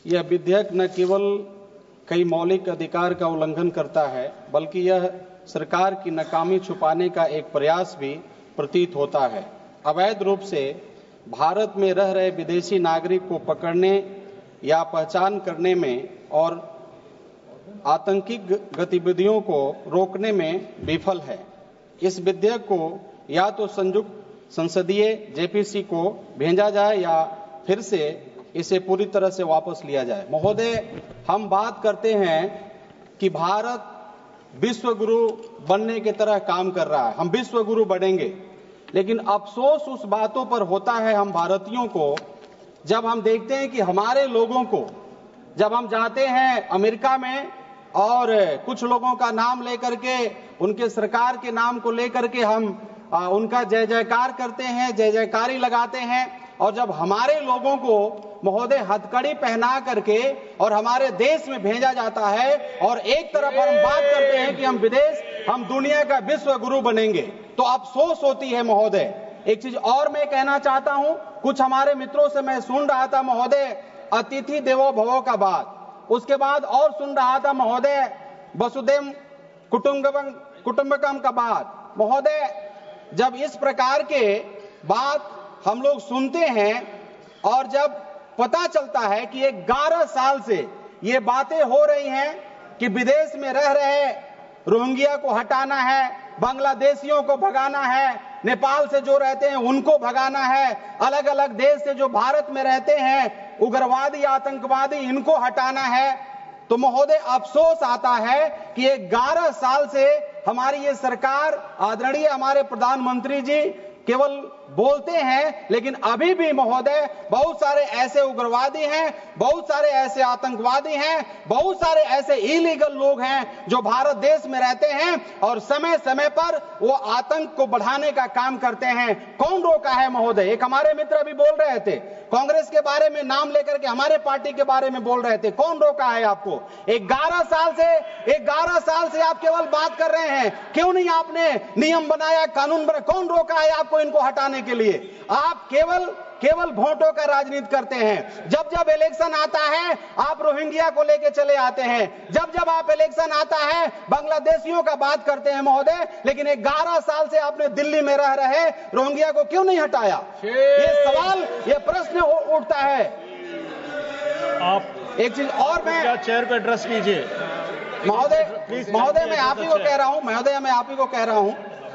यह विधेयक न केवल कई मौलिक अधिकार का उल्लंघन करता है, बल्कि यह सरकार की नाकामी छुपाने का एक प्रयास भी प्रतीत होता है। अवैध रूप से भारत में रह रहे विदेशी नागरिक को पकड़ने या पहचान करने में और आतंकी गतिविधियों को रोकने में विफल है। इस विधेयक को या तो संयुक्त संसदीय जेपीसी को भेजा जाए या फिर से इसे पूरी तरह से वापस लिया जाए। महोदय, हम बात करते हैं कि भारत विश्व गुरु बनने की तरह काम कर रहा है, हम विश्व गुरु बनेंगे, लेकिन अफसोस उस बातों पर होता है हम भारतीयों को जब हम देखते हैं कि हमारे लोगों को, जब हम जाते हैं अमेरिका में और कुछ लोगों का नाम लेकर के, उनके सरकार के नाम को लेकर के हम उनका जय जयकार करते हैं, जय जयकारी लगाते हैं, और जब हमारे लोगों को महोदय हथकड़ी पहना करके और हमारे देश में भेजा जाता है और एक तरफ हम बात करते हैं कि हम दुनिया का विश्व गुरु बनेंगे, तो अफसोस होती है महोदय। एक चीज और मैं कहना चाहता हूं, कुछ हमारे मित्रों से मैं सुन रहा था महोदय अतिथि देवो भव का बात, उसके बाद और सुन रहा था महोदय वसुधैव कुटुंबकम का बात। महोदय, जब इस प्रकार के बात हम लोग सुनते हैं और जब पता चलता है कि 11 साल से ये बातें हो रही हैं कि विदेश में रह रहे रोहिंग्या को हटाना है, बांग्लादेशियों को भगाना है, नेपाल से जो रहते हैं उनको भगाना है, अलग अलग देश से जो भारत में रहते हैं उग्रवादी आतंकवादी इनको हटाना है, तो महोदय अफसोस आता है कि 11 साल से हमारी ये सरकार, आदरणीय हमारे प्रधानमंत्री जी केवल बोलते हैं, लेकिन अभी भी महोदय बहुत सारे ऐसे उग्रवादी हैं, बहुत सारे ऐसे आतंकवादी हैं, बहुत सारे ऐसे इलीगल लोग हैं जो भारत देश में रहते हैं और समय समय पर वो आतंक को बढ़ाने का काम करते हैं। कौन रोका है महोदय? एक हमारे मित्र अभी बोल रहे थे, कांग्रेस के बारे में नाम लेकर के हमारे पार्टी के बारे में बोल रहे थे, कौन रोका है आपको? 11 साल से आप केवल बात कर रहे हैं, क्यों नहीं आपने नियम बनाया, कानून बनाया? कौन रोका है आपको इनको हटाने के लिए? आप केवल वोटों का राजनीति करते हैं। जब जब इलेक्शन आता है आप रोहिंग्या को लेके चले आते हैं, जब जब आप इलेक्शन आता है बांग्लादेशियों का बात करते हैं महोदय, लेकिन 11 साल से आपने दिल्ली में रह रहे रोहिंग्या को क्यों नहीं हटाया? ये सवाल, ये प्रश्न उठता है। आप एक चीज और मैं चेयर पे एड्रेस कीजिए महोदय मैं आप ही को कह रहा हूं,